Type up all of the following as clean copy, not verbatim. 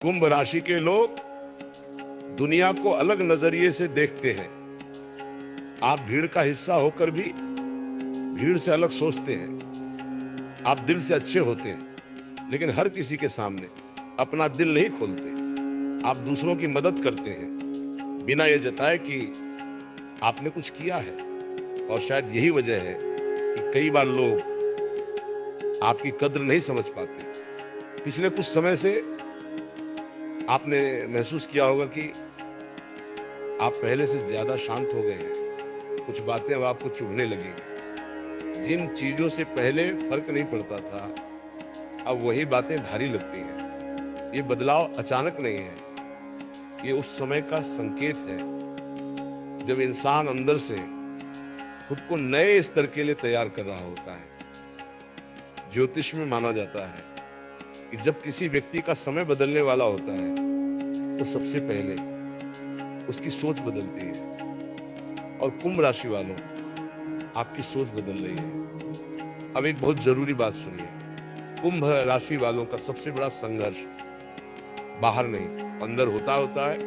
कुंभ राशि के लोग दुनिया को अलग नजरिए से देखते हैं। आप भीड़ का हिस्सा होकर भी भीड़ से अलग सोचते हैं। आप दिल से अच्छे होते हैं, लेकिन हर किसी के सामने अपना दिल नहीं खोलते। आप दूसरों की मदद करते हैं बिना ये जताए कि आपने कुछ किया है। और शायद यही वजह है कि कई बार लोग आपकी कद्र नहीं समझ पाते। पिछले कुछ समय से आपने महसूस किया होगा कि आप पहले से ज्यादा शांत हो गए हैं। कुछ बातें अब आपको चुभने लगी हैं। जिन चीजों से पहले फर्क नहीं पड़ता था, अब वही बातें भारी लगती हैं। ये बदलाव अचानक नहीं है, ये उस समय का संकेत है जब इंसान अंदर से खुद को नए स्तर के लिए तैयार कर रहा होता है। ज्योतिष में माना जाता है कि जब किसी व्यक्ति का समय बदलने वाला होता है तो सबसे पहले उसकी सोच बदलती है। और कुंभ राशि वालों, आपकी सोच बदल रही है। अब एक बहुत जरूरी बात सुनिए। कुंभ राशि वालों का सबसे बड़ा संघर्ष बाहर नहीं, अंदर होता है।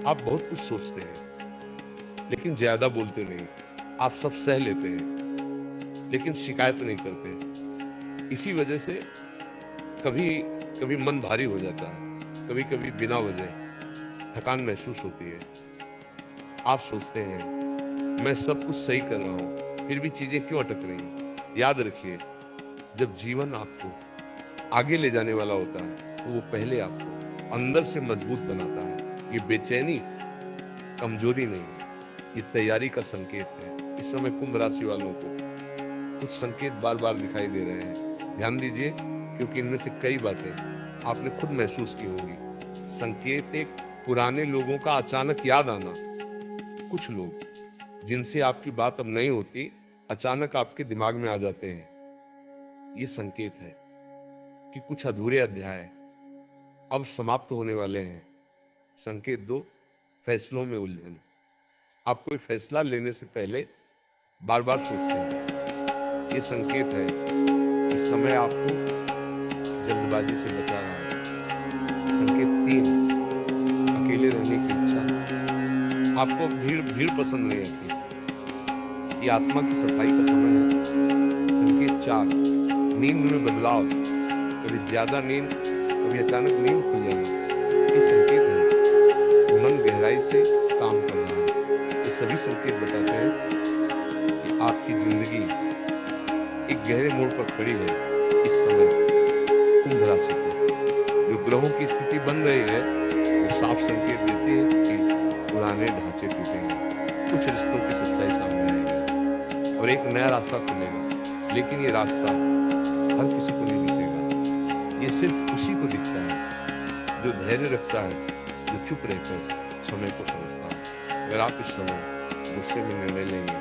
आप बहुत कुछ सोचते हैं, लेकिन ज्यादा बोलते नहीं। आप सब सह लेते हैं, लेकिन शिकायत नहीं करते। इसी वजह से कभी कभी मन भारी हो जाता है, कभी कभी बिना वजह थकान महसूस होती है। आप सोचते हैं मैं सब कुछ सही कर रहा हूं, फिर भी चीजें क्यों अटक रही हैं। याद रखिए, जब जीवन आपको आगे ले जाने वाला होता है तो वो पहले आपको अंदर से मजबूत बनाता है। ये बेचैनी कमजोरी नहीं है, ये तैयारी का संकेत है। इस समय कुंभ राशि वालों को कुछ संकेत बार बार दिखाई दे रहे हैं। ध्यान दीजिए, क्योंकि इनमें से कई बातें आपने खुद महसूस की होंगी। संकेत एक पुराने लोगों का अचानक याद आना। कुछ लोग जिनसे आपकी बात अब नहीं होती, अचानक आपके दिमाग में आ जाते हैं। ये संकेत है कि कुछ अधूरे अध्याय अब समाप्त होने वाले हैं। संकेत दो, फैसलों में उलझन। आप कोई फैसला लेने से पहले बार बार सोचते हैं। ये संकेत है कि समय आपको जल्दबाजी से बचा रहा है। संकेत तीन, अकेले रहने की इच्छा। आपको भीड़ भीड़ पसंद नहीं आती, ये आत्मा की सफाई का समय है। संकेत चार, नींद में बदलाव। कभी ज्यादा नींद, कभी अचानक नींद खुल जाना। ये संकेत है कि मन गहराई से काम कर रहा है। ये सभी संकेत बताते हैं कि आपकी जिंदगी एक गहरे मोड़ पर खड़ी है। इस समय कुंभ राशि को जो ग्रहों की स्थिति बन रही है, वो साफ संकेत देती है कि पुराने ढांचे टूटेंगे, कुछ रिश्तों की सच्चाई सामने आएगी और एक नया रास्ता खुलेगा। लेकिन ये रास्ता हर किसी को नहीं दिखेगा, ये सिर्फ उसी को दिखता है जो धैर्य रखता है, जो चुप रहकर समय को समझता है। अगर आप इस समय गुस्से में निर्णय लेंगे,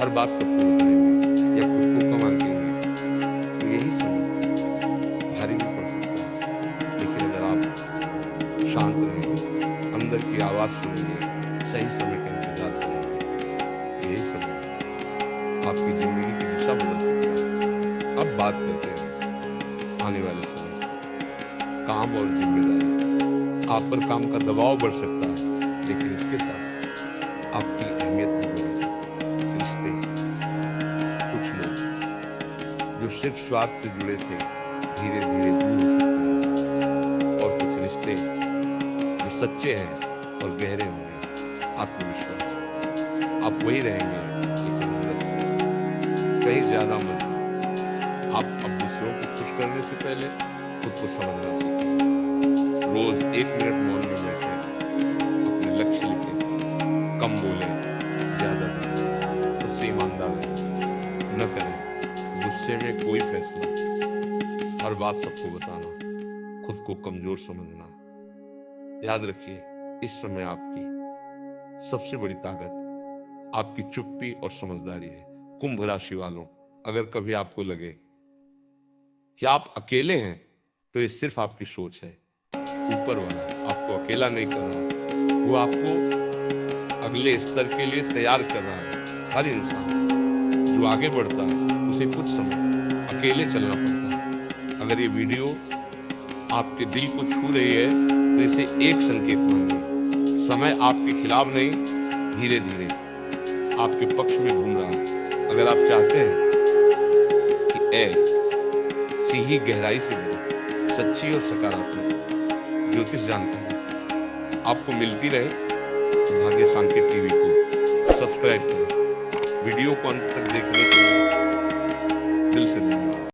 हर बात सबको बताएंगे या खुद को कम आंकेंगे, तो यही समय भारी भी पड़ सकता है। लेकिन अगर आप शांत रहेंगे, अंदर की आवाज सुनेंगे, सही समय का इंतजार करेंगे, यही समय आपकी जिंदगी की दिशा बदल सकता है। अब बात करते हैं आने वाले समय। काम और जिम्मेदारी। आप पर काम का दबाव बढ़ सकता है, लेकिन इसके साथ आपकी अहमियत भी बढ़ेगी। रिश्ते, कुछ लोग जो सिर्फ स्वार्थ से जुड़े थे, धीरे धीरे दूर हो सकते हैं। और कुछ रिश्ते जो सच्चे हैं और गहरे होंगे। आत्मविश्वास, आप वही रहेंगे, लेकिन अंदर से कहीं ज्यादा मत। आप अब दूसरों को खुश करने से पहले खुद को समझना सीखें। रोज 1 मिनट मौन में बैठे, अपने लक्ष्य लिखें, कम बोले, ज्यादा देखें, खुद से ईमानदार रहें, न करें गुस्से में कोई फैसला, हर बात सबको बताना, खुद को कमजोर समझना। याद रखिए, इस समय आपकी सबसे बड़ी ताकत आपकी चुप्पी और समझदारी है। कुंभ राशि वालों, अगर कभी आपको लगे कि आप अकेले हैं, तो ये सिर्फ आपकी सोच है। ऊपर वाला आपको अकेला नहीं कर रहा, वो आपको अगले स्तर के लिए तैयार कर रहा है। हर इंसान जो आगे बढ़ता है, उसे कुछ समय अकेले चलना पड़ता है। अगर ये वीडियो आपके दिल को छू रही है, तो इसे एक संकेत मानिए, समय आपके खिलाफ नहीं, धीरे धीरे आपके पक्ष में घूम रहा है। अगर आप चाहते हैं कि ऐसी ही गहराई से मिले सच्ची और सकारात्मक ज्योतिष जानकारी आपको मिलती रहे, तो भाग्य सांकेत टीवी को सब्सक्राइब करें। वीडियो को अंत तक देखने के लिए दिल से धन्यवाद।